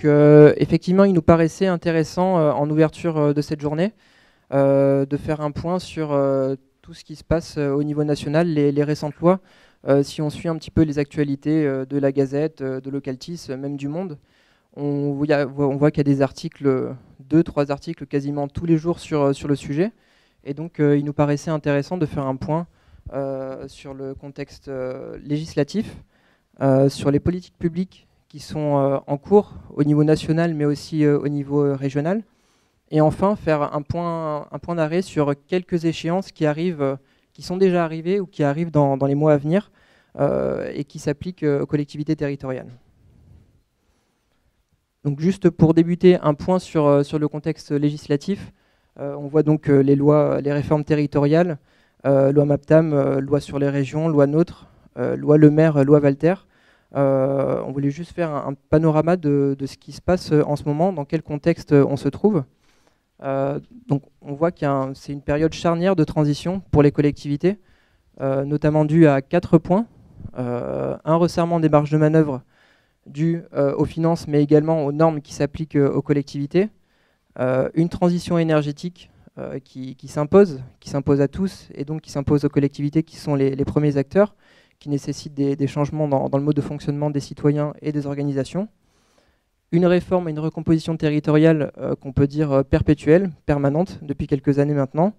Donc effectivement, il nous paraissait intéressant en ouverture de cette journée de faire un point sur tout ce qui se passe au niveau national, les récentes lois. Si on suit un petit peu les actualités de la Gazette, de Localtis, même du Monde, on voit qu'il y a des articles, 2-3 articles quasiment tous les jours sur le sujet. Et donc il nous paraissait intéressant de faire un point sur le contexte législatif, sur les politiques publiques qui sont en cours au niveau national, mais aussi au niveau régional. Et enfin, faire un point d'arrêt sur quelques échéances qui arrivent, qui sont déjà arrivées ou qui arrivent dans les mois à venir et qui s'appliquent aux collectivités territoriales. Donc juste pour débuter, un point sur le contexte législatif. On voit donc les lois, les réformes territoriales, loi MAPTAM, loi sur les régions, loi NOTRe, loi Le Maire, loi Walter. On voulait juste faire un panorama de ce qui se passe en ce moment, dans quel contexte on se trouve. Donc on voit que c'est une période charnière de transition pour les collectivités, notamment due à 4 points. Un resserrement des marges de manœuvre dû aux finances, mais également aux normes qui s'appliquent aux collectivités. Une transition énergétique qui s'impose à tous, et donc qui s'impose aux collectivités qui sont les premiers acteurs, qui nécessitent des changements dans le mode de fonctionnement des citoyens et des organisations. Une réforme et une recomposition territoriale qu'on peut dire perpétuelle, permanente, depuis quelques années maintenant,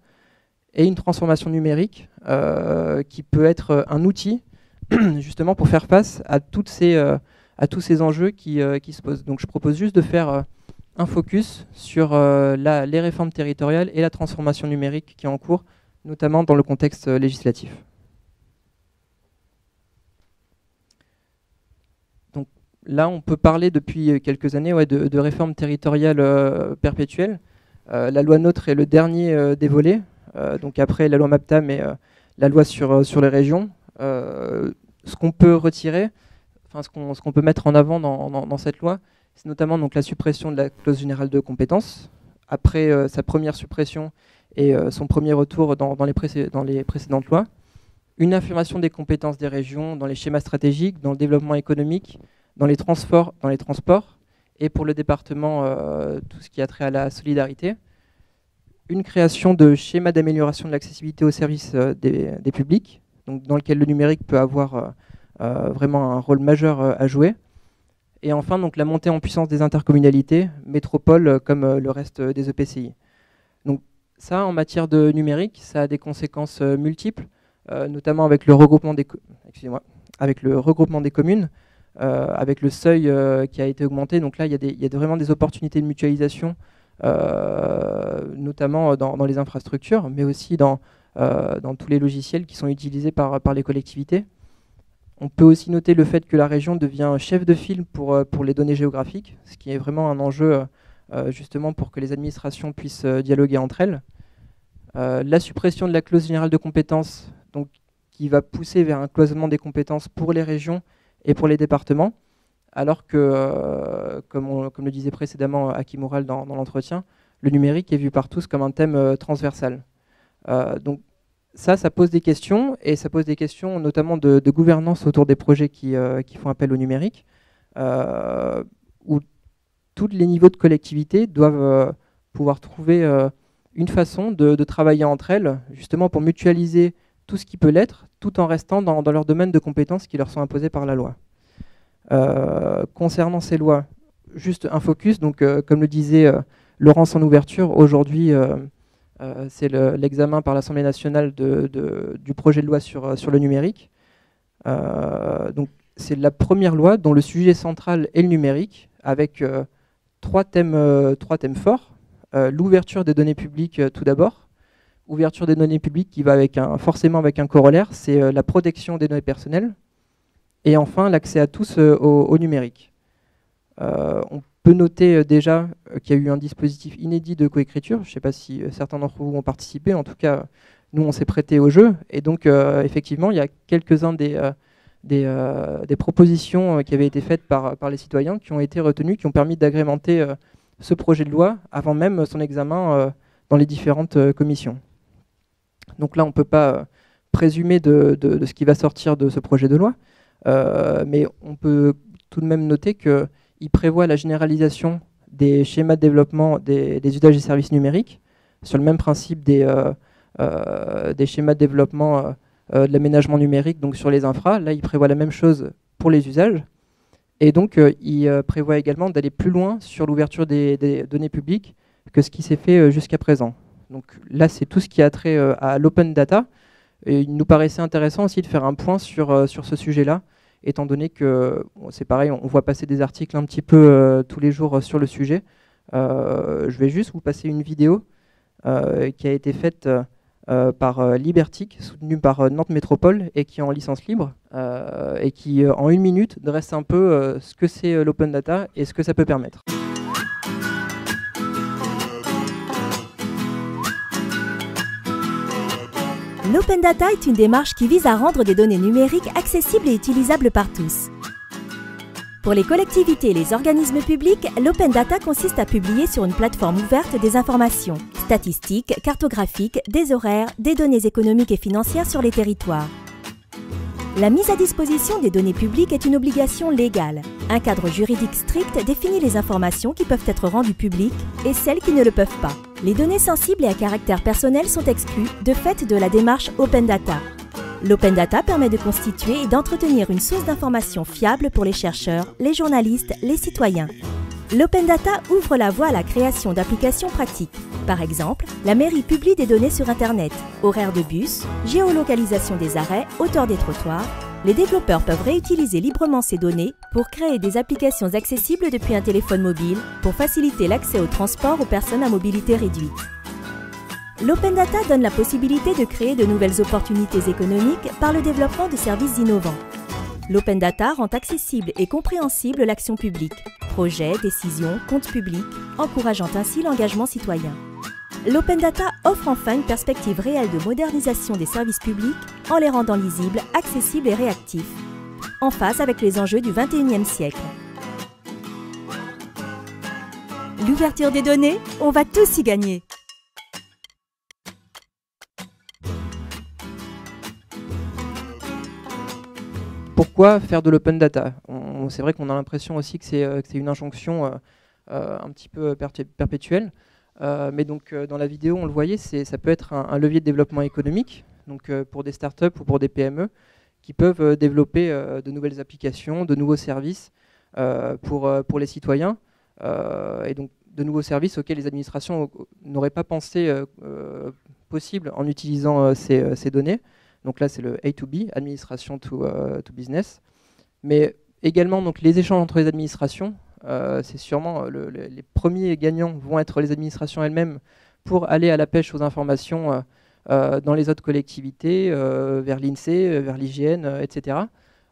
et une transformation numérique qui peut être un outil justement pour faire face à tous ces enjeux qui se posent. Donc je propose juste de faire un focus sur les réformes territoriales et la transformation numérique qui est en cours, notamment dans le contexte législatif. Donc là, on peut parler depuis quelques années de réformes territoriales perpétuelles. La loi NOTRe est le dernier des volets, donc après la loi MAPTAM et la loi sur les régions. Ce qu'on peut retirer, ce qu'on peut mettre en avant dans cette loi, c'est notamment donc, la suppression de la clause générale de compétences, après sa première suppression et son premier retour dans les précédentes lois. Une affirmation des compétences des régions dans les schémas stratégiques, dans le développement économique, dans les transports, et pour le département, tout ce qui a trait à la solidarité. Une création de schémas d'amélioration de l'accessibilité aux services des publics, donc dans lequel le numérique peut avoir vraiment un rôle majeur à jouer. Et enfin, donc, la montée en puissance des intercommunalités, métropoles comme le reste des EPCI. Donc ça, en matière de numérique, ça a des conséquences multiples, notamment avec le regroupement des communes, avec le seuil qui a été augmenté. Donc là, il y a vraiment des opportunités de mutualisation, notamment dans les infrastructures, mais aussi dans tous les logiciels qui sont utilisés par les collectivités. On peut aussi noter le fait que la région devient chef de file pour les données géographiques, ce qui est vraiment un enjeu justement pour que les administrations puissent dialoguer entre elles. La suppression de la clause générale de compétences, donc, qui va pousser vers un cloisonnement des compétences pour les régions et pour les départements, alors que, comme le disait précédemment Aki Moural dans l'entretien, le numérique est vu par tous comme un thème transversal. Donc ça pose des questions, et ça pose des questions notamment de gouvernance autour des projets qui font appel au numérique, où tous les niveaux de collectivité doivent pouvoir trouver une façon de travailler entre elles, justement pour mutualiser tout ce qui peut l'être, tout en restant dans leur domaine de compétences qui leur sont imposées par la loi. Concernant ces lois, juste un focus, donc comme le disait Laurence en ouverture, aujourd'hui c'est l'examen par l'Assemblée nationale du projet de loi sur le numérique. Donc c'est la première loi dont le sujet central est le numérique, avec trois thèmes forts. L'ouverture des données publiques tout d'abord. Ouverture des données publiques qui va forcément avec un corollaire, c'est la protection des données personnelles. Et enfin, l'accès à tous au numérique. On peut noter déjà qu'il y a eu un dispositif inédit de coécriture. Je ne sais pas si certains d'entre vous ont participé. En tout cas, nous, on s'est prêté au jeu. Et donc, effectivement, il y a quelques-uns des propositions qui avaient été faites par les citoyens qui ont été retenues, qui ont permis d'agrémenter ce projet de loi avant même son examen dans les différentes commissions. Donc là, on ne peut pas présumer de ce qui va sortir de ce projet de loi, mais on peut tout de même noter qu'il il prévoit la généralisation des schémas de développement des usages et services numériques, sur le même principe des schémas de développement de l'aménagement numérique, donc sur les infras. Là, il prévoit la même chose pour les usages. Et donc, il prévoit également d'aller plus loin sur l'ouverture des données publiques que ce qui s'est fait jusqu'à présent. Donc là, c'est tout ce qui a trait à l'open data. Et il nous paraissait intéressant aussi de faire un point sur ce sujet-là, étant donné que, bon, c'est pareil, on voit passer des articles un petit peu tous les jours sur le sujet. Je vais juste vous passer une vidéo qui a été faite par Libertic, soutenue par Nantes Métropole et qui est en licence libre, et qui, en 1 minute, dresse un peu ce que c'est l'open data et ce que ça peut permettre. L'open data est une démarche qui vise à rendre des données numériques accessibles et utilisables par tous. Pour les collectivités et les organismes publics, l'open data consiste à publier sur une plateforme ouverte des informations statistiques, cartographiques, des horaires, des données économiques et financières sur les territoires. La mise à disposition des données publiques est une obligation légale. Un cadre juridique strict définit les informations qui peuvent être rendues publiques et celles qui ne le peuvent pas. Les données sensibles et à caractère personnel sont exclues de fait de la démarche Open Data. L'Open Data permet de constituer et d'entretenir une source d'informations fiable pour les chercheurs, les journalistes, les citoyens. L'Open Data ouvre la voie à la création d'applications pratiques. Par exemple, la mairie publie des données sur Internet, horaires de bus, géolocalisation des arrêts, hauteur des trottoirs. Les développeurs peuvent réutiliser librement ces données pour créer des applications accessibles depuis un téléphone mobile pour faciliter l'accès au transport aux personnes à mobilité réduite. L'Open Data donne la possibilité de créer de nouvelles opportunités économiques par le développement de services innovants. L'Open Data rend accessible et compréhensible l'action publique, projets, décisions, comptes publics, encourageant ainsi l'engagement citoyen. L'Open Data offre enfin une perspective réelle de modernisation des services publics en les rendant lisibles, accessibles et réactifs, en phase avec les enjeux du XXIe siècle. L'ouverture des données, on va tous y gagner! Pourquoi faire de l'open data? C'est vrai qu'on a l'impression aussi que c'est une injonction un petit peu perpétuelle. Mais donc dans la vidéo, on le voyait, ça peut être un levier de développement économique, donc pour des startups ou pour des PME, qui peuvent développer de nouvelles applications, de nouveaux services pour les citoyens, et donc de nouveaux services auxquels les administrations n'auraient pas pensé possible en utilisant ces données. Donc là, c'est le A2B, administration to business. Mais également, donc, les échanges entre les administrations, c'est sûrement les premiers gagnants vont être les administrations elles-mêmes pour aller à la pêche aux informations dans les autres collectivités, vers l'INSEE, vers l'IGN, etc.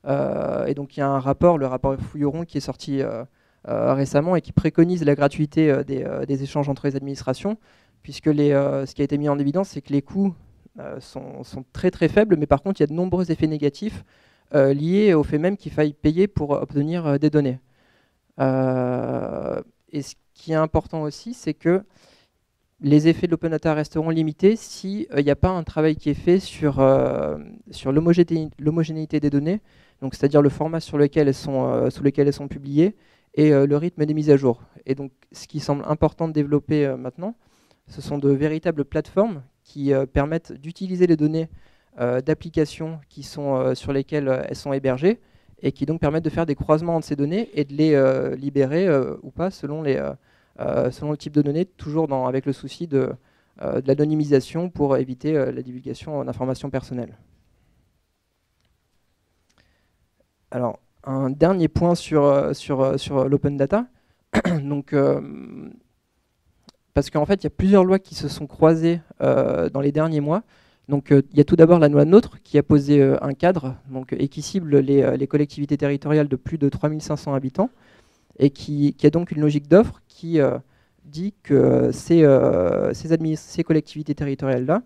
Et donc il y a un rapport, le rapport Fouilleron, qui est sorti récemment et qui préconise la gratuité des échanges entre les administrations, puisque ce qui a été mis en évidence, c'est que les coûts sont très très faibles, mais par contre il y a de nombreux effets négatifs liés au fait même qu'il faille payer pour obtenir des données. Et ce qui est important aussi, c'est que les effets de l'open data resteront limités s'il n'y a pas un travail qui est fait sur l'homogénéité des données, donc c'est-à-dire le format sous lequel elles sont publiées et le rythme des mises à jour. Et donc ce qui semble important de développer maintenant, ce sont de véritables plateformes qui permettent d'utiliser les données d'applications qui sont sur lesquelles elles sont hébergées et qui donc permettent de faire des croisements entre ces données et de les libérer ou pas selon le type de données, toujours avec le souci de l'anonymisation pour éviter la divulgation d'informations personnelles. Alors, un dernier point sur l'open data. Donc, parce qu'en fait, il y a plusieurs lois qui se sont croisées dans les derniers mois. Donc, il y a tout d'abord la loi NOTRe qui a posé un cadre et qui cible les collectivités territoriales de plus de 3500 habitants et qui a donc une logique d'offre qui dit que ces collectivités territoriales-là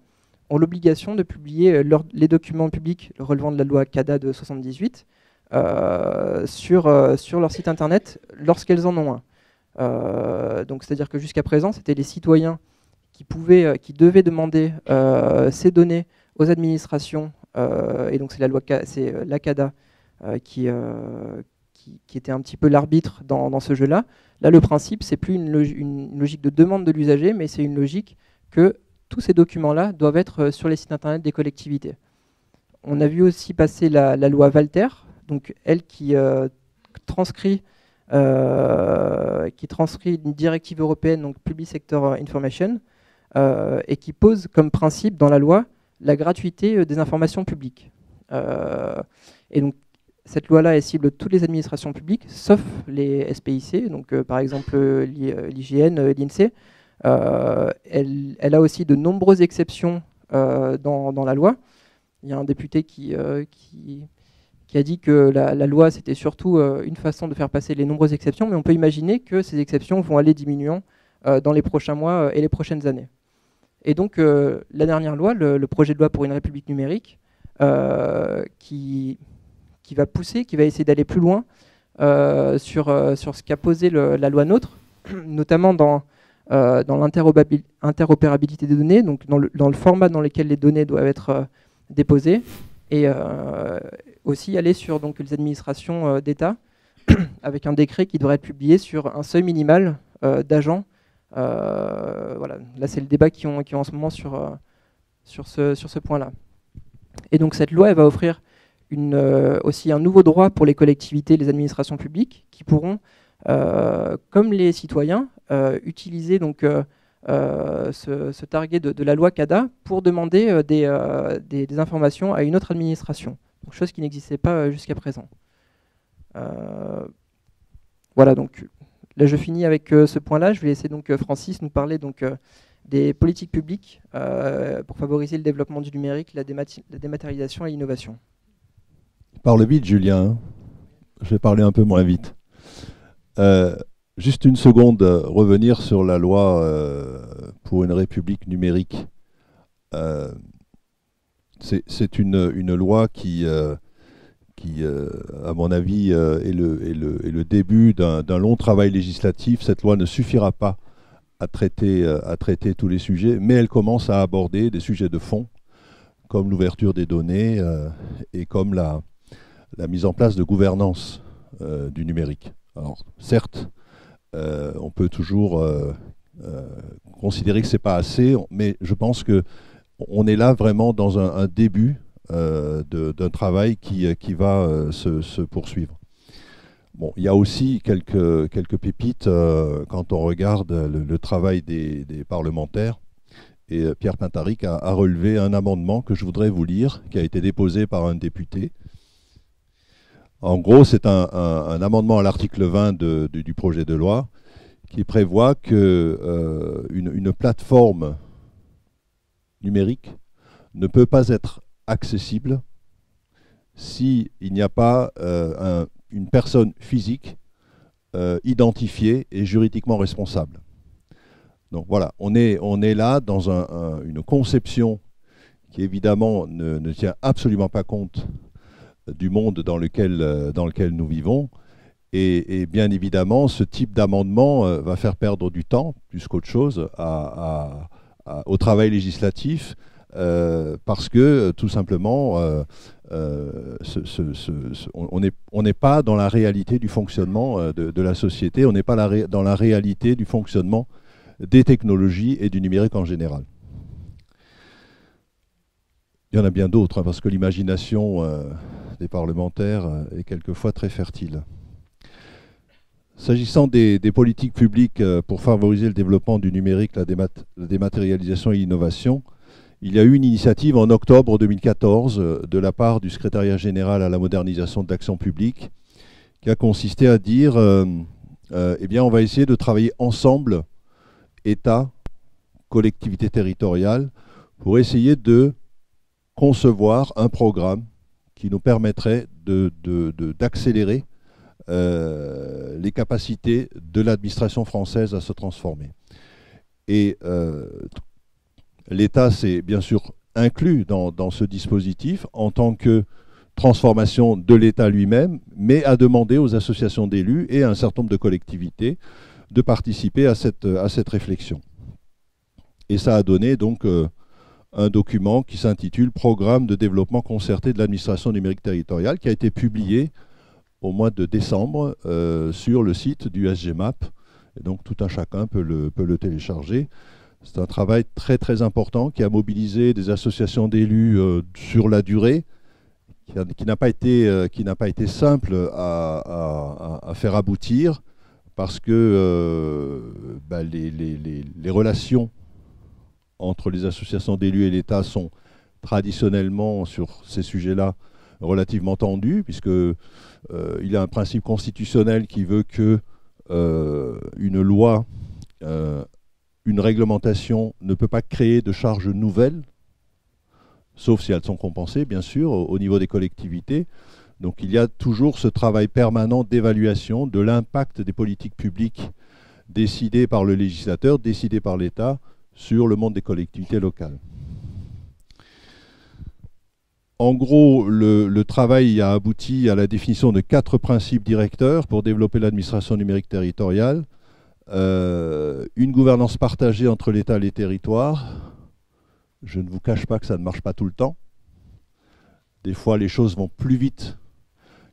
ont l'obligation de publier les documents publics relevant de la loi CADA de 1978 sur leur site internet lorsqu'elles en ont un. Donc c'est-à-dire que jusqu'à présent, c'était les citoyens qui devaient demander ces données aux administrations, et donc c'est la CADA qui qui était un petit peu l'arbitre dans ce jeu-là. Là, le principe, c'est plus une logique de demande de l'usager, mais c'est une logique que tous ces documents-là doivent être sur les sites internet des collectivités. On a vu aussi passer la loi Walter, donc elle qui transcrit une directive européenne, donc Public Sector Information, et qui pose comme principe dans la loi la gratuité des informations publiques. Et donc cette loi-là, elle cible toutes les administrations publiques, sauf les SPIC, donc par exemple l'IGN, l'INSEE. Elle a aussi de nombreuses exceptions dans la loi. Il y a un député qui a dit que la loi, c'était surtout une façon de faire passer les nombreuses exceptions, mais on peut imaginer que ces exceptions vont aller diminuant dans les prochains mois et les prochaines années. Et donc, la dernière loi, le projet de loi pour une République numérique, qui va pousser, qui va essayer d'aller plus loin sur ce qu'a posé la loi NOTRe, notamment dans l'interopérabilité des données, donc dans le format dans lequel les données doivent être déposées, et aussi aller sur donc, les administrations d'État, avec un décret qui devrait être publié sur un seuil minimal d'agents. Voilà. Là, c'est le débat qui est en ce moment sur ce point-là. Et donc cette loi, elle va offrir aussi un nouveau droit pour les collectivités, les administrations publiques, qui pourront, comme les citoyens, utiliser donc, ce target de la loi CADA pour demander des informations à une autre administration, donc, chose qui n'existait pas jusqu'à présent. Voilà, donc là je finis avec ce point-là. Je vais laisser donc Francis nous parler donc, des politiques publiques pour favoriser le développement du numérique, la dématérialisation et l'innovation. Parle vite, Julien. Je vais parler un peu moins vite. Juste une seconde, revenir sur la loi pour une République numérique. C'est une loi qui à mon avis, est le début d'un long travail législatif. Cette loi ne suffira pas à traiter tous les sujets, mais elle commence à aborder des sujets de fond, comme l'ouverture des données et comme la mise en place de gouvernance du numérique. Alors, certes, on peut toujours considérer que ce n'est pas assez, mais je pense qu'on est là vraiment dans un début d'un travail qui va se poursuivre. Bon, il y a aussi quelques pépites quand on regarde le travail des parlementaires. Et Pierre Pintaric a relevé un amendement que je voudrais vous lire, qui a été déposé par un député. En gros, c'est un amendement à l'article 20 du projet de loi qui prévoit qu'une plateforme numérique ne peut pas être accessible s'il n'y a pas une personne physique identifiée et juridiquement responsable. Donc voilà, on est là dans une conception qui évidemment ne tient absolument pas compte du monde dans lequel nous vivons. Et bien évidemment, ce type d'amendement va faire perdre du temps, plus qu'autre chose, au travail législatif, parce que tout simplement, on n'est pas dans la réalité du fonctionnement de la société, on n'est pas dans la réalité du fonctionnement des technologies et du numérique en général. Il y en a bien d'autres, hein, parce que l'imagination des parlementaires est quelquefois très fertile. S'agissant des politiques publiques pour favoriser le développement du numérique, la dématérialisation et l'innovation, il y a eu une initiative en octobre 2014 de la part du secrétariat général à la modernisation de l'action publique qui a consisté à dire eh bien, on va essayer de travailler ensemble, État, collectivités territoriales, pour essayer de concevoir un programme qui nous permettrait d'accélérer les capacités de l'administration française à se transformer. Et l'État s'est bien sûr inclus dans ce dispositif en tant que transformation de l'État lui-même, mais a demandé aux associations d'élus et à un certain nombre de collectivités de participer à cette réflexion. Et ça a donné donc un document qui s'intitule « Programme de développement concerté de l'administration numérique territoriale » qui a été publié au mois de décembre sur le site du SGMAP. Et donc tout un chacun peut le télécharger. C'est un travail très très important qui a mobilisé des associations d'élus sur la durée, qui n'a pas été simple à faire aboutir, parce que les relations entre les associations d'élus et l'État sont traditionnellement sur ces sujets-là relativement tendues, puisque il y a un principe constitutionnel qui veut que une loi, une réglementation ne peut pas créer de charges nouvelles, sauf si elles sont compensées, bien sûr, au niveau des collectivités. Donc il y a toujours ce travail permanent d'évaluation de l'impact des politiques publiques décidées par le législateur, décidées par l'État, sur le monde des collectivités locales. En gros, le travail a abouti à la définition de 4 principes directeurs pour développer l'administration numérique territoriale. Une gouvernance partagée entre l'État et les territoires. Je ne vous cache pas que ça ne marche pas tout le temps. Des fois, les choses vont plus vite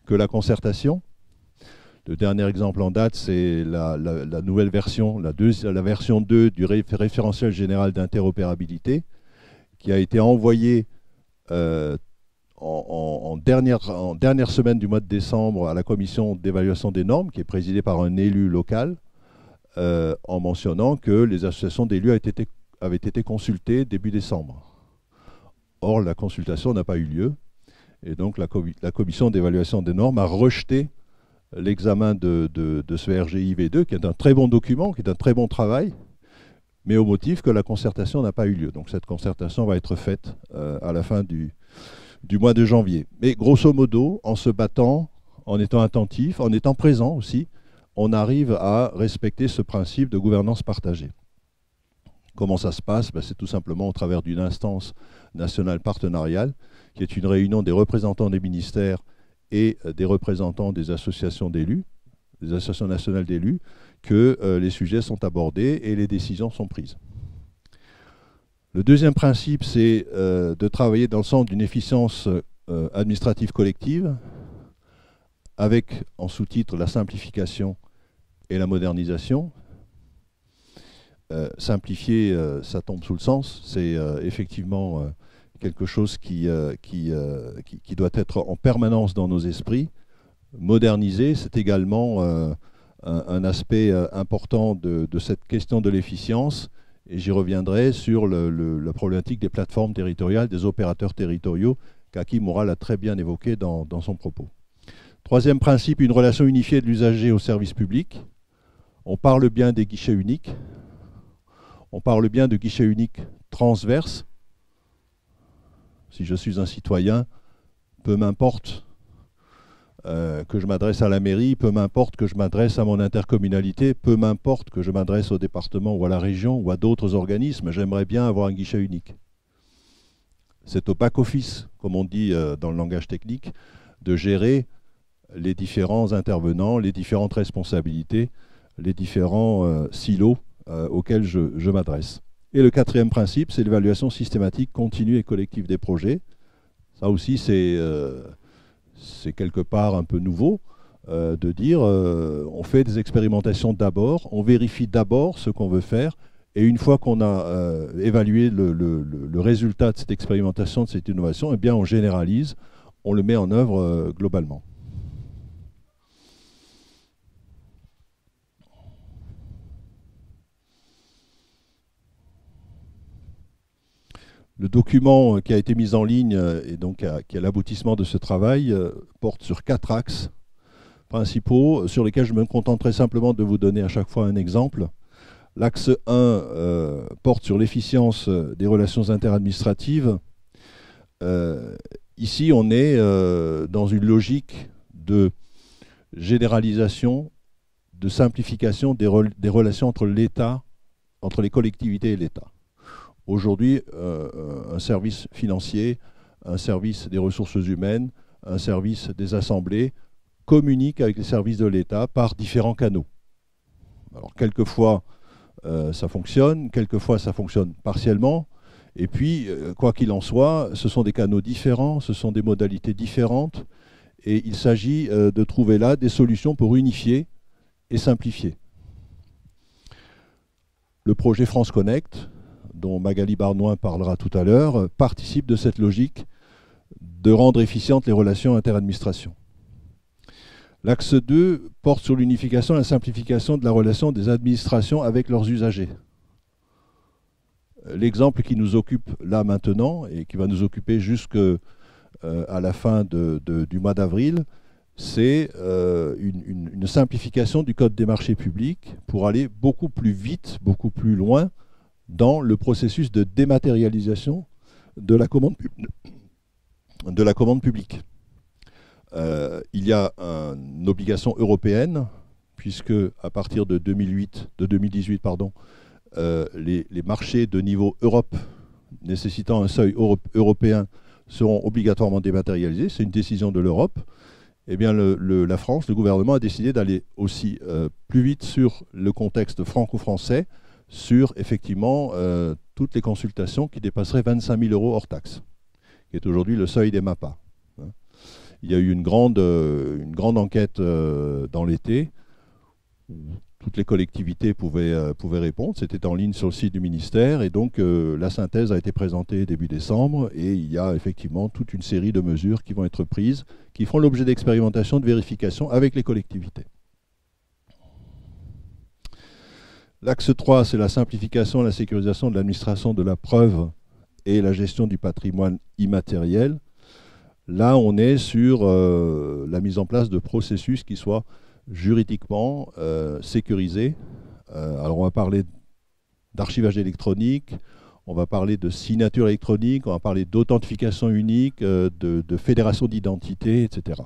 que la concertation. Le dernier exemple en date, c'est la nouvelle version, la version 2 du référentiel général d'interopérabilité, qui a été envoyée en dernière semaine du mois de décembre à la commission d'évaluation des normes, qui est présidée par un élu local, en mentionnant que les associations d'élus avaient été consultées début décembre. Or, la consultation n'a pas eu lieu, et donc la commission d'évaluation des normes a rejeté l'examen de ce RGI V2, qui est un très bon document, qui est un très bon travail, mais au motif que la concertation n'a pas eu lieu. Donc cette concertation va être faite à la fin du mois de janvier. Mais grosso modo, en se battant, en étant attentif, en étant présent aussi, on arrive à respecter ce principe de gouvernance partagée. Comment ça se passe? C'est tout simplement au travers d'une instance nationale partenariale, qui est une réunion des représentants des ministères et des représentants des associations d'élus, des associations nationales d'élus, que les sujets sont abordés et les décisions sont prises. Le deuxième principe, c'est de travailler dans le sens d'une efficience administrative collective, avec en sous-titre la simplification et la modernisation. Simplifier, ça tombe sous le sens, c'est effectivement quelque chose qui doit être en permanence dans nos esprits. Moderniser, c'est également un aspect important de cette question de l'efficience, et j'y reviendrai sur la problématique des plateformes territoriales, des opérateurs territoriaux, qu'Hakim Oural a très bien évoqué dans son propos. Troisième principe, une relation unifiée de l'usager au service public. On parle bien des guichets uniques, on parle bien de guichets uniques transverses. Si je suis un citoyen, peu m'importe que je m'adresse à la mairie, peu m'importe que je m'adresse à mon intercommunalité, peu m'importe que je m'adresse au département ou à la région ou à d'autres organismes, j'aimerais bien avoir un guichet unique. C'est au back-office, comme on dit dans le langage technique, de gérer les différents intervenants, les différentes responsabilités, les différents silos auxquels je m'adresse. Et le quatrième principe, c'est l'évaluation systématique, continue et collective des projets. Ça aussi, c'est quelque part un peu nouveau de dire on fait des expérimentations d'abord, on vérifie d'abord ce qu'on veut faire, et une fois qu'on a évalué le résultat de cette expérimentation, de cette innovation, eh bien on généralise, on le met en œuvre globalement. Le document qui a été mis en ligne et donc qui est l'aboutissement de ce travail porte sur 4 axes principaux sur lesquels je me contenterai simplement de vous donner à chaque fois un exemple. L'axe 1 porte sur l'efficience des relations interadministratives. Ici, on est dans une logique de généralisation, de simplification des relations entre l'État, entre les collectivités et l'État. Aujourd'hui, un service financier, un service des ressources humaines, un service des assemblées communiquent avec les services de l'État par différents canaux. Alors, quelquefois, ça fonctionne, quelquefois, ça fonctionne partiellement. Et puis, quoi qu'il en soit, ce sont des canaux différents, ce sont des modalités différentes. Et il s'agit de trouver là des solutions pour unifier et simplifier. Le projet France Connect, dont Magali Barnoin parlera tout à l'heure, participe de cette logique de rendre efficientes les relations interadministrations. L'axe 2 porte sur l'unification et la simplification de la relation des administrations avec leurs usagers. L'exemple qui nous occupe là maintenant et qui va nous occuper jusqu'à la fin du mois d'avril, c'est une simplification du code des marchés publics pour aller beaucoup plus vite, beaucoup plus loin dans le processus de dématérialisation de la commande publique. Il y a une obligation européenne, puisque à partir de 2018, les marchés de niveau Europe nécessitant un seuil européen seront obligatoirement dématérialisés. C'est une décision de l'Europe. Eh bien, la France, le gouvernement a décidé d'aller aussi plus vite sur le contexte franco-français, sur effectivement toutes les consultations qui dépasseraient 25 000 € hors taxe, qui est aujourd'hui le seuil des MAPA. Il y a eu une grande enquête dans l'été, où toutes les collectivités pouvaient répondre. C'était en ligne sur le site du ministère, et donc la synthèse a été présentée début décembre, et il y a effectivement toute une série de mesures qui vont être prises, qui feront l'objet d'expérimentation, de vérification avec les collectivités. L'axe 3, c'est la simplification et la sécurisation de l'administration de la preuve et la gestion du patrimoine immatériel. Là, on est sur la mise en place de processus qui soient juridiquement sécurisés. Alors, on va parler d'archivage électronique, on va parler de signature électronique, on va parler d'authentification unique, de fédération d'identité, etc.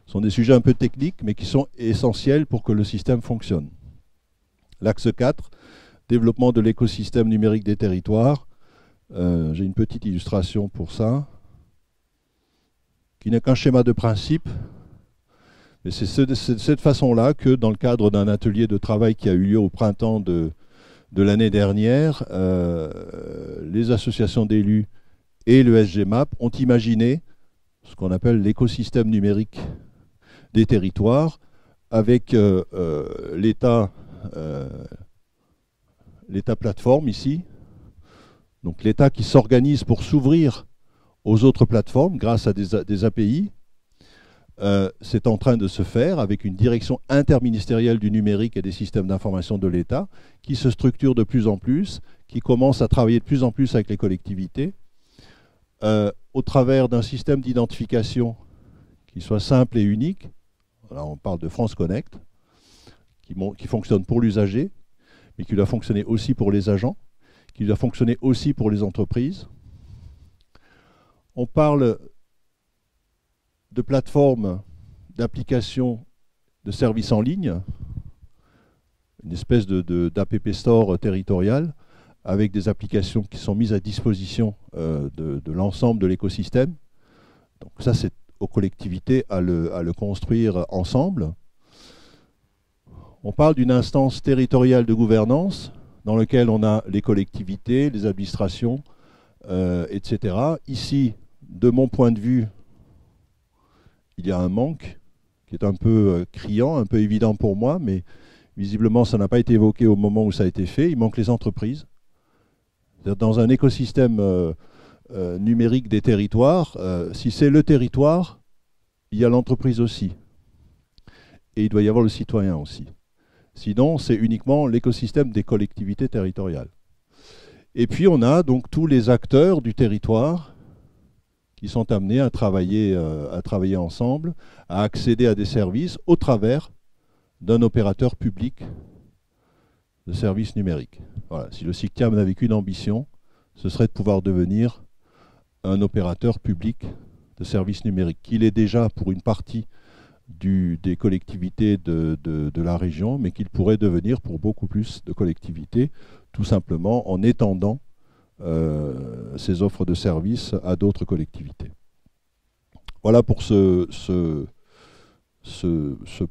Ce sont des sujets un peu techniques, mais qui sont essentiels pour que le système fonctionne. L'axe 4, développement de l'écosystème numérique des territoires. J'ai une petite illustration pour ça, qui n'est qu'un schéma de principe. Mais c'est de cette façon-là que, dans le cadre d'un atelier de travail qui a eu lieu au printemps de l'année dernière, les associations d'élus et le SGMAP ont imaginé ce qu'on appelle l'écosystème numérique des territoires, avec l'État plateforme ici, donc l'État qui s'organise pour s'ouvrir aux autres plateformes grâce à des API. C'est en train de se faire avec une direction interministérielle du numérique et des systèmes d'information de l'État qui se structure de plus en plus, qui commence à travailler de plus en plus avec les collectivités, au travers d'un système d'identification qui soit simple et unique. Là, on parle de France Connect, qui fonctionne pour l'usager, mais qui doit fonctionner aussi pour les agents, qui doit fonctionner aussi pour les entreprises. On parle de plateformes, d'applications, de services en ligne, une espèce d'APP Store territorial, avec des applications qui sont mises à disposition de l'ensemble de l'écosystème. Donc ça, c'est aux collectivités à le construire ensemble. On parle d'une instance territoriale de gouvernance dans laquelle on a les collectivités, les administrations, etc. Ici, de mon point de vue, il y a un manque qui est un peu criant, un peu évident pour moi, mais visiblement ça n'a pas été évoqué au moment où ça a été fait. Il manque les entreprises. Dans un écosystème numérique des territoires, si c'est le territoire, il y a l'entreprise aussi. Et il doit y avoir le citoyen aussi. Sinon, c'est uniquement l'écosystème des collectivités territoriales. Et puis, on a donc tous les acteurs du territoire qui sont amenés à travailler ensemble, à accéder à des services au travers d'un opérateur public de services numériques. Voilà. Si le SICTIAM n'avait qu'une ambition, ce serait de pouvoir devenir un opérateur public de services numériques, qu'il est déjà pour une partie des collectivités de la région, mais qu'il pourrait devenir pour beaucoup plus de collectivités, tout simplement en étendant ces offres de services à d'autres collectivités. Voilà pour ce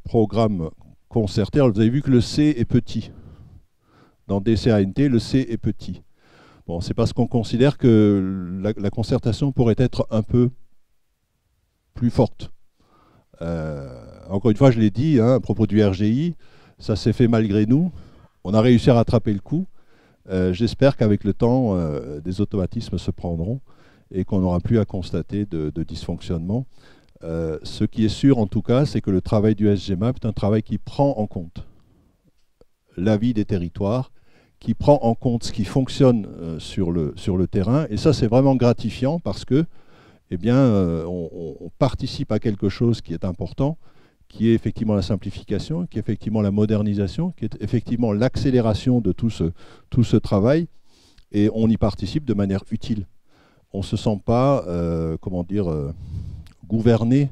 programme concerté. Alors vous avez vu que le C est petit. Dans DCANT, le C est petit. Bon, c'est parce qu'on considère que la concertation pourrait être un peu plus forte. Encore une fois, je l'ai dit, hein, à propos du RGI, ça s'est fait malgré nous. On a réussi à rattraper le coup. J'espère qu'avec le temps, des automatismes se prendront et qu'on n'aura plus à constater de dysfonctionnement. Ce qui est sûr, en tout cas, c'est que le travail du SGMAP est un travail qui prend en compte l'avis des territoires, qui prend en compte ce qui fonctionne sur le terrain. Et ça, c'est vraiment gratifiant parce que, eh bien, on participe à quelque chose qui est important, qui est effectivement la simplification, qui est effectivement la modernisation, qui est effectivement l'accélération de tout ce travail, et on y participe de manière utile. On ne se sent pas, comment dire, gouverné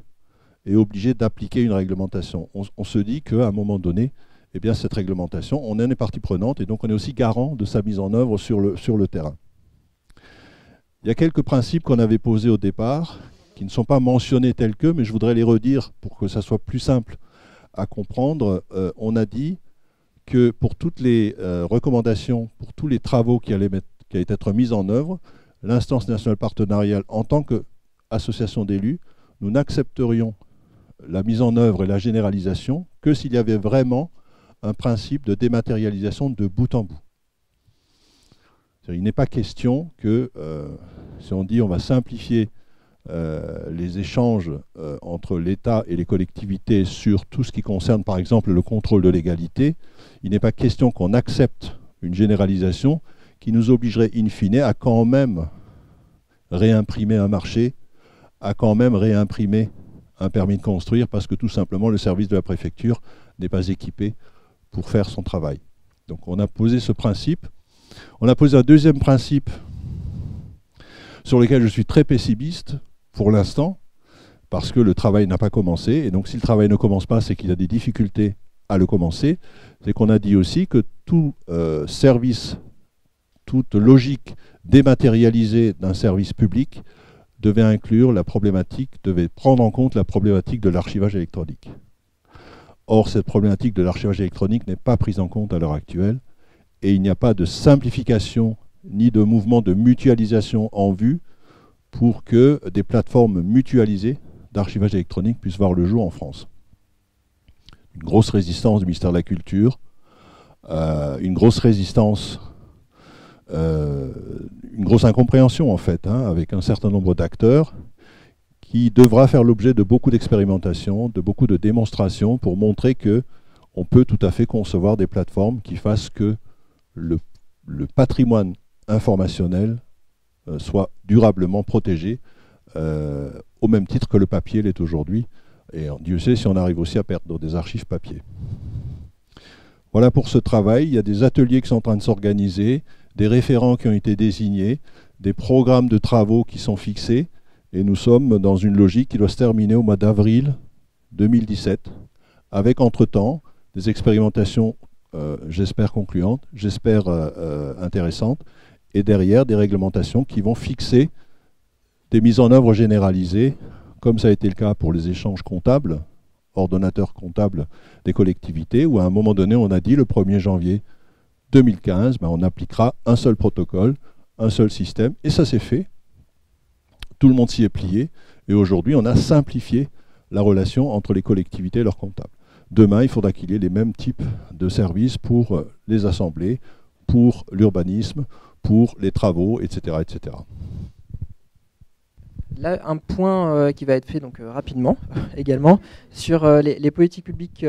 et obligé d'appliquer une réglementation. On se dit qu'à un moment donné, eh bien, cette réglementation, on en est partie prenante, et donc on est aussi garant de sa mise en œuvre sur le terrain. Il y a quelques principes qu'on avait posés au départ, qui ne sont pas mentionnés tels que, mais je voudrais les redire pour que ça soit plus simple à comprendre. On a dit que pour toutes les recommandations, pour tous les travaux qui allaient être mis en œuvre, l'instance nationale partenariale, en tant qu'association d'élus, nous n'accepterions la mise en œuvre et la généralisation que s'il y avait vraiment un principe de dématérialisation de bout en bout. Il n'est pas question que, si on dit on va simplifier les échanges entre l'État et les collectivités sur tout ce qui concerne par exemple le contrôle de légalité, il n'est pas question qu'on accepte une généralisation qui nous obligerait in fine à quand même réimprimer un marché, à quand même réimprimer un permis de construire parce que tout simplement le service de la préfecture n'est pas équipé pour faire son travail. Donc on a posé ce principe. On a posé un deuxième principe sur lequel je suis très pessimiste pour l'instant, parce que le travail n'a pas commencé, et donc si le travail ne commence pas, c'est qu'il y a des difficultés à le commencer. C'est qu'on a dit aussi que tout service, toute logique dématérialisée d'un service public devait inclure la problématique, devait prendre en compte la problématique de l'archivage électronique. Or, cette problématique de l'archivage électronique n'est pas prise en compte à l'heure actuelle, et il n'y a pas de simplification ni de mouvement de mutualisation en vue pour que des plateformes mutualisées d'archivage électronique puissent voir le jour en France. Une grosse résistance du ministère de la Culture, une grosse résistance, une grosse incompréhension en fait, hein, avec un certain nombre d'acteurs qui devra faire l'objet de beaucoup d'expérimentations, de beaucoup de démonstrations pour montrer qu'on peut tout à fait concevoir des plateformes qui fassent que le patrimoine informationnel soit durablement protégé au même titre que le papier l'est aujourd'hui. Et Dieu sait si on arrive aussi à perdre des archives papier. Voilà pour ce travail. Il y a des ateliers qui sont en train de s'organiser, des référents qui ont été désignés, des programmes de travaux qui sont fixés. Et nous sommes dans une logique qui doit se terminer au mois d'avril 2017, avec entre-temps des expérimentations, j'espère concluantes, j'espère intéressantes, et derrière des réglementations qui vont fixer des mises en œuvre généralisées, comme ça a été le cas pour les échanges comptables, ordonnateurs comptables des collectivités, où à un moment donné on a dit le 1er janvier 2015, on appliquera un seul protocole, un seul système, et ça s'est fait. Tout le monde s'y est plié, et aujourd'hui on a simplifié la relation entre les collectivités et leurs comptables. Demain, il faudra qu'il y ait les mêmes types de services pour les assemblées, pour l'urbanisme, pour les travaux, etc., etc. Là, un point qui va être fait donc, rapidement également sur les politiques publiques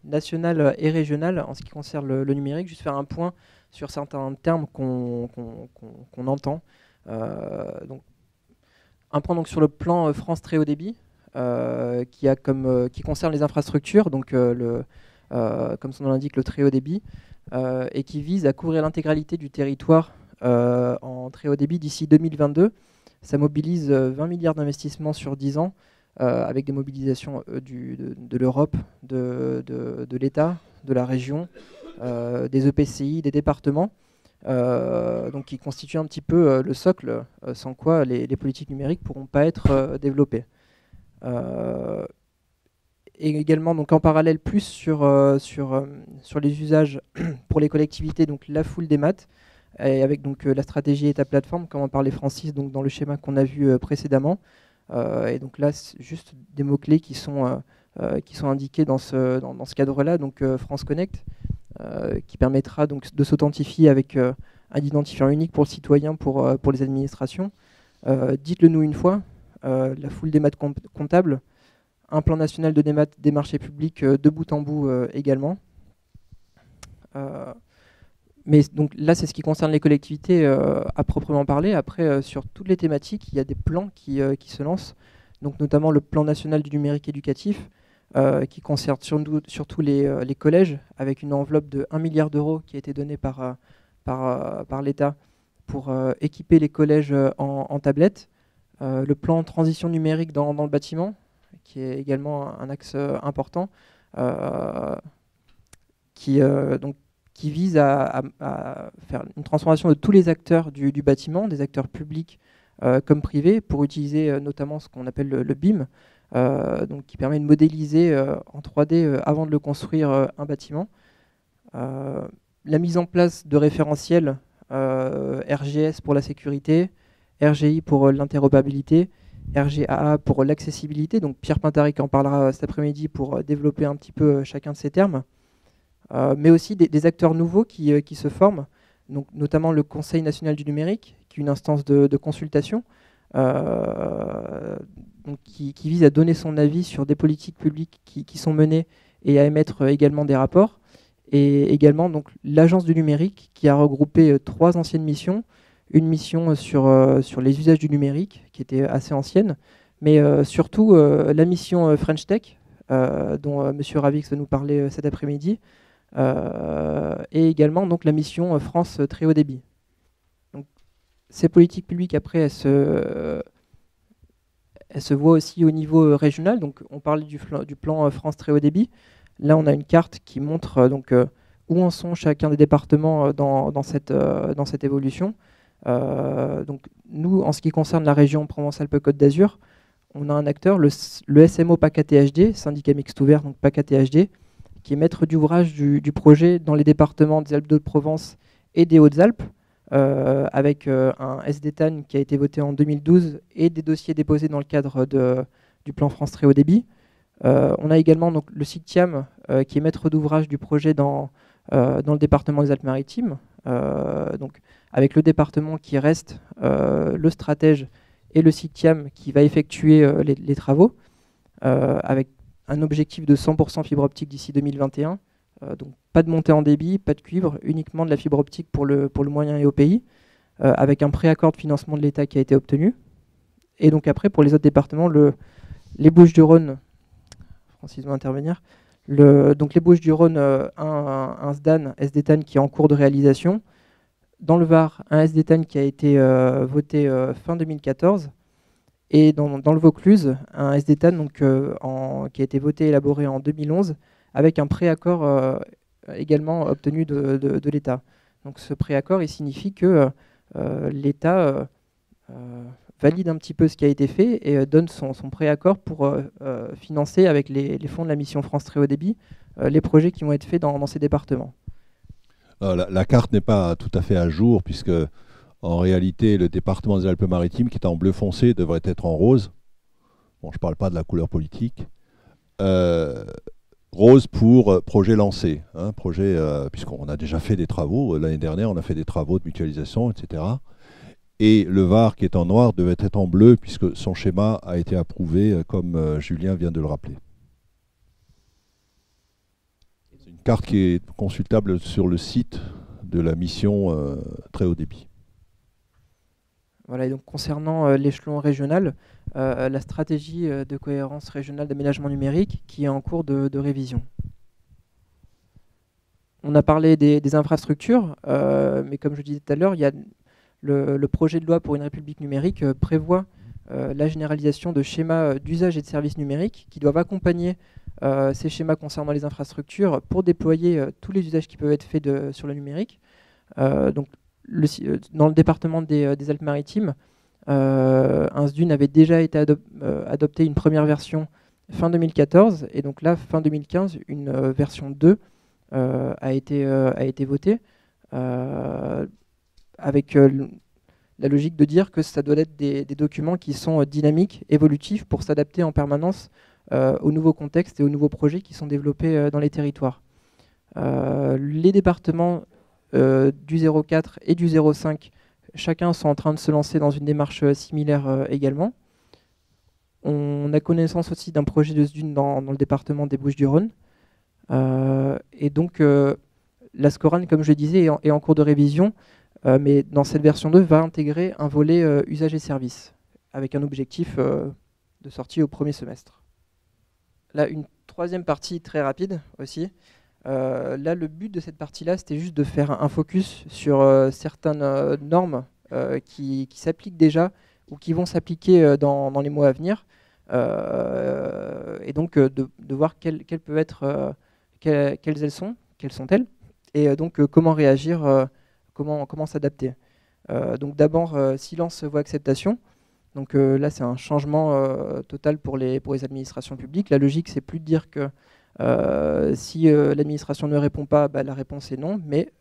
nationales et régionales en ce qui concerne le numérique. Juste faire un point sur certains termes qu'on entend. Donc, un point donc, sur le plan France Très Haut Débit qui concerne les infrastructures, donc comme son nom l'indique, le très haut débit, et qui vise à couvrir l'intégralité du territoire en très haut débit d'ici 2022. Ça mobilise 20 milliards d'investissements sur 10 ans, avec des mobilisations de l'Europe, de l'État, de la région, des EPCI, des départements, donc qui constituent un petit peu le socle, sans quoi les politiques numériques ne pourront pas être développées. Et également, donc en parallèle, plus sur les usages pour les collectivités, donc la foule des maths, et avec donc la stratégie État plateforme, comme en parlait Francis donc dans le schéma qu'on a vu précédemment, Et donc là, c'est juste des mots-clés qui sont indiqués dans ce cadre-là. Donc France Connect, qui permettra donc de s'authentifier avec un identifiant unique pour le citoyen, pour les administrations. Dites-le nous une fois, la full démat comptable, un plan national de démat des marchés publics de bout en bout également. Mais donc là, c'est ce qui concerne les collectivités à proprement parler. Après, sur toutes les thématiques, il y a des plans qui se lancent, donc notamment le plan national du numérique éducatif, qui concerne surtout les collèges, avec une enveloppe de 1 milliard d'euros qui a été donnée par l'État pour équiper les collèges en tablettes. Le plan transition numérique dans le bâtiment, qui est également un axe important, qui vise à faire une transformation de tous les acteurs du bâtiment, des acteurs publics comme privés, pour utiliser notamment ce qu'on appelle le BIM, donc qui permet de modéliser en 3D avant de le construire un bâtiment. La mise en place de référentiels RGS pour la sécurité, RGI pour l'interopérabilité, RGAA pour l'accessibilité. Donc Pierre Pintaric en parlera cet après-midi pour développer un petit peu chacun de ces termes. Mais aussi des acteurs nouveaux qui se forment, donc notamment le Conseil national du numérique, qui est une instance de consultation, donc qui vise à donner son avis sur des politiques publiques qui sont menées et à émettre également des rapports. Et également donc l'Agence du numérique, qui a regroupé 3 anciennes missions. Une mission sur les usages du numérique, qui était assez ancienne, mais surtout la mission French Tech, dont M. Ravix va nous parler cet après-midi, et également donc, la mission France Très Haut Débit. Donc, ces politiques publiques, après, elles se voient aussi au niveau régional. Donc, on parle du plan France Très Haut Débit. Là, on a une carte qui montre où en sont chacun des départements dans cette évolution. Donc nous, en ce qui concerne la région Provence-Alpes-Côte d'Azur, on a un acteur, le SMO PACA THD, syndicat mixte ouvert, donc PACA THD, qui est maître d'ouvrage du projet dans les départements des Alpes-de-Provence et des Hautes-Alpes, avec un SDTAN qui a été voté en 2012 et des dossiers déposés dans le cadre du plan France Très Haut Débit. On a également donc, le SICTIAM, qui est maître d'ouvrage du projet dans le département des Alpes-Maritimes, donc avec le département qui reste le stratège et le SICTIAM qui va effectuer les travaux, avec un objectif de 100% fibre optique d'ici 2021. Donc pas de montée en débit, pas de cuivre, uniquement de la fibre optique pour le moyen et au pays, avec un préaccord de financement de l'État qui a été obtenu. Et donc après, pour les autres départements, les Bouches-du-Rhône, Francis va intervenir, donc les Bouches-du-Rhône, un SDTAN qui est en cours de réalisation. Dans le Var, un SDTAN qui a été voté fin 2014. Et dans le Vaucluse, un SDTAN donc, qui a été voté et élaboré en 2011, avec un préaccord également obtenu de l'État. Donc ce préaccord, il signifie que l'État valide un petit peu ce qui a été fait et donne son préaccord pour financer avec les fonds de la mission France Très Haut Débit les projets qui vont être faits dans ces départements. La carte n'est pas tout à fait à jour, puisque en réalité, le département des Alpes-Maritimes, qui est en bleu foncé, devrait être en rose. Bon, je ne parle pas de la couleur politique. Rose pour projet lancé. Hein, puisqu'on a déjà fait des travaux. L'année dernière, on a fait des travaux de mutualisation, etc. Et le Var, qui est en noir, devait être en bleu, puisque son schéma a été approuvé, comme Julien vient de le rappeler. C'est une carte qui est consultable sur le site de la mission Très Haut Débit. Voilà, et donc concernant l'échelon régional, la stratégie de cohérence régionale d'aménagement numérique qui est en cours de révision. On a parlé des infrastructures, mais comme je disais tout à l'heure, il y a le projet de loi pour une république numérique prévoit la généralisation de schémas d'usage et de services numériques qui doivent accompagner ces schémas concernant les infrastructures pour déployer tous les usages qui peuvent être faits sur le numérique. Donc, dans le département des Alpes-Maritimes, un SDUN avait déjà été adopté une première version fin 2014, et donc là, fin 2015, une version 2 a été votée, avec la logique de dire que ça doit être des documents qui sont dynamiques, évolutifs, pour s'adapter en permanence aux nouveaux contextes et aux nouveaux projets qui sont développés dans les territoires. Les départements du 04 et du 05, chacun sont en train de se lancer dans une démarche similaire également. On a connaissance aussi d'un projet de SDUN dans le département des Bouches-du-Rhône. Et donc, la SCORAN, comme je le disais, est en cours de révision, mais dans cette version 2, va intégrer un volet usage et service, avec un objectif de sortie au premier semestre. Là, une troisième partie très rapide aussi. Là, le but de cette partie-là, c'était juste de faire un focus sur certaines normes qui s'appliquent déjà ou qui vont s'appliquer dans les mois à venir. Et donc, de voir quelles elles sont, quelles sont-elles, et donc comment réagir, comment s'adapter. Donc d'abord, silence, voix, acceptation. Donc là, c'est un changement total pour les administrations publiques. La logique, c'est plus de dire que si l'administration ne répond pas, la réponse est non. Mais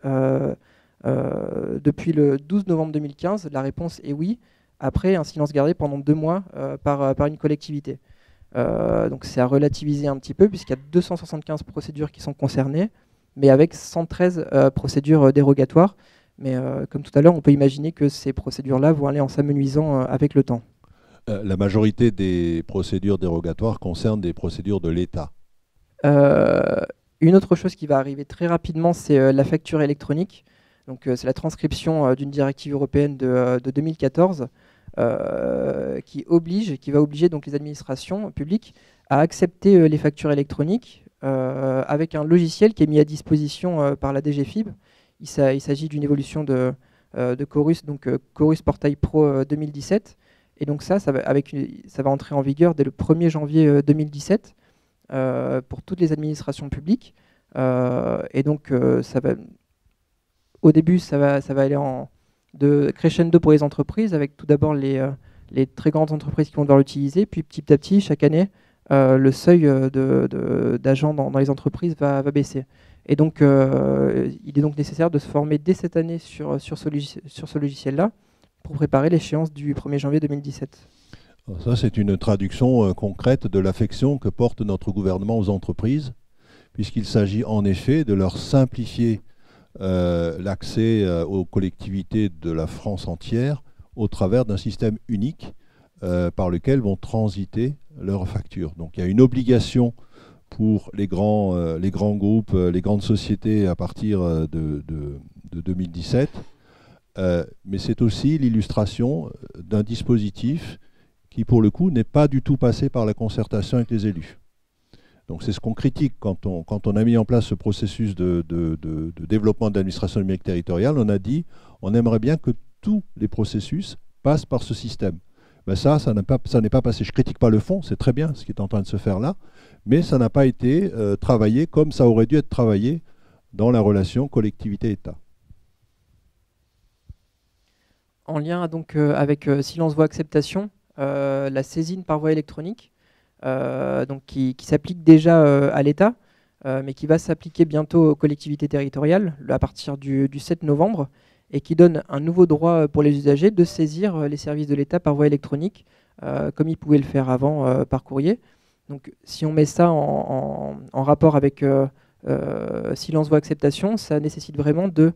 depuis le 12 novembre 2015, la réponse est oui, après un silence gardé pendant 2 mois par une collectivité. Donc c'est à relativiser un petit peu, puisqu'il y a 275 procédures qui sont concernées, mais avec 113 procédures dérogatoires. Mais comme tout à l'heure, on peut imaginer que ces procédures-là vont aller en s'amenuisant avec le temps. La majorité des procédures dérogatoires concernent des procédures de l'État. Une autre chose qui va arriver très rapidement, c'est la facture électronique. Donc c'est la transcription d'une directive européenne de 2014 qui va obliger donc les administrations publiques à accepter les factures électroniques avec un logiciel qui est mis à disposition par la DGFiP. Il s'agit d'une évolution de Chorus, donc Chorus Portail Pro 2017. Et donc ça va entrer en vigueur dès le 1er janvier 2017 pour toutes les administrations publiques. Et donc au début, ça va aller de crescendo pour les entreprises, avec tout d'abord les très grandes entreprises qui vont devoir l'utiliser. Puis petit à petit, chaque année, le seuil d'agents dans les entreprises va baisser. Et donc, il est donc nécessaire de se former dès cette année sur ce logiciel-là pour préparer l'échéance du 1er janvier 2017. Ça, c'est une traduction concrète de l'affection que porte notre gouvernement aux entreprises, puisqu'il s'agit en effet de leur simplifier l'accès aux collectivités de la France entière au travers d'un système unique par lequel vont transiter leurs factures. Donc il y a une obligation pour les grands groupes, les grandes sociétés à partir de 2017, mais c'est aussi l'illustration d'un dispositif qui, pour le coup, n'est pas du tout passé par la concertation avec les élus. Donc c'est ce qu'on critique quand on a mis en place ce processus de développement de l'administration numérique territoriale. On a dit on aimerait bien que tous les processus passent par ce système. Ben ça n'est pas passé. Je ne critique pas le fond, c'est très bien ce qui est en train de se faire là, mais ça n'a pas été travaillé comme ça aurait dû être travaillé dans la relation collectivité-État. En lien donc avec silence, voix, acceptation, la saisine par voie électronique, donc qui s'applique déjà à l'État, mais qui va s'appliquer bientôt aux collectivités territoriales à partir du 7 novembre, et qui donne un nouveau droit pour les usagers de saisir les services de l'État par voie électronique, comme ils pouvaient le faire avant par courrier. Donc si on met ça en rapport avec silence, voix, acceptation, ça nécessite vraiment de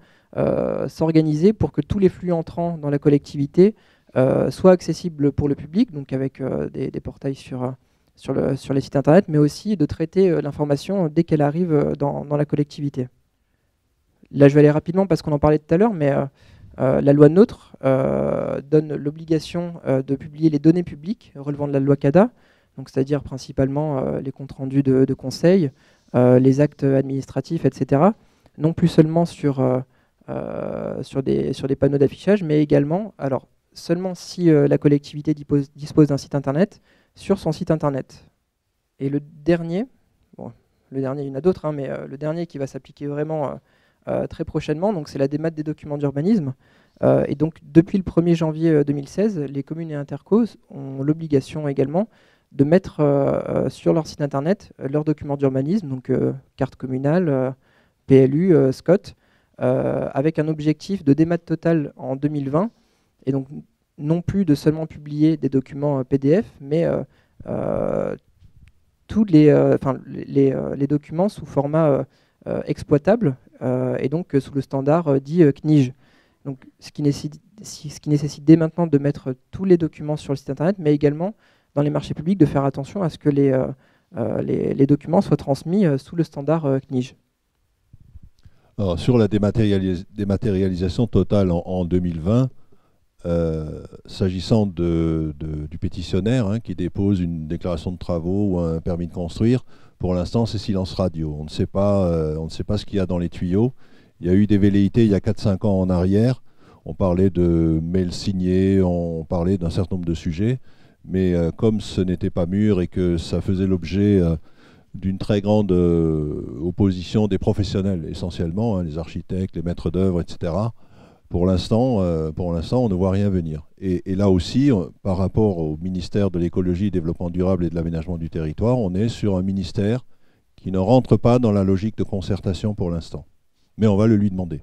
s'organiser pour que tous les flux entrants dans la collectivité soient accessibles pour le public, donc avec des portails sur les sites internet, mais aussi de traiter l'information dès qu'elle arrive dans la collectivité. Là, je vais aller rapidement parce qu'on en parlait tout à l'heure, mais la loi NOTRe donne l'obligation de publier les données publiques relevant de la loi CADA, donc c'est-à-dire principalement les comptes rendus de conseil, les actes administratifs, etc. Non plus seulement sur des panneaux d'affichage, mais également, alors seulement si la collectivité dispose d'un site internet, sur son site internet. Et le dernier, il y en a d'autres, mais le dernier qui va s'appliquer vraiment très prochainement, donc c'est la démat des documents d'urbanisme. Et donc depuis le 1er janvier 2016, les communes et intercos ont l'obligation également de mettre sur leur site internet leurs documents d'urbanisme, donc carte communale, PLU, SCOT, avec un objectif de démat total en 2020, et donc non plus de seulement publier des documents PDF, mais tous les documents sous format exploitable, et donc sous le standard dit CNIJ. Donc, ce qui nécessite dès maintenant de mettre tous les documents sur le site internet, mais également dans les marchés publics de faire attention à ce que les documents soient transmis sous le standard CNIJ. Alors, sur la dématérialisation totale en 2020, s'agissant du pétitionnaire qui dépose une déclaration de travaux ou un permis de construire, pour l'instant c'est silence radio. On ne sait pas ce qu'il y a dans les tuyaux. Il y a eu des velléités il y a 4-5 ans en arrière. On parlait de mails signés, on parlait d'un certain nombre de sujets. Mais comme ce n'était pas mûr et que ça faisait l'objet d'une très grande opposition des professionnels, essentiellement, les architectes, les maîtres d'œuvre, etc., pour l'instant, on ne voit rien venir. Et là aussi, par rapport au ministère de l'écologie, développement durable et de l'aménagement du territoire, on est sur un ministère qui ne rentre pas dans la logique de concertation pour l'instant. Mais on va le lui demander.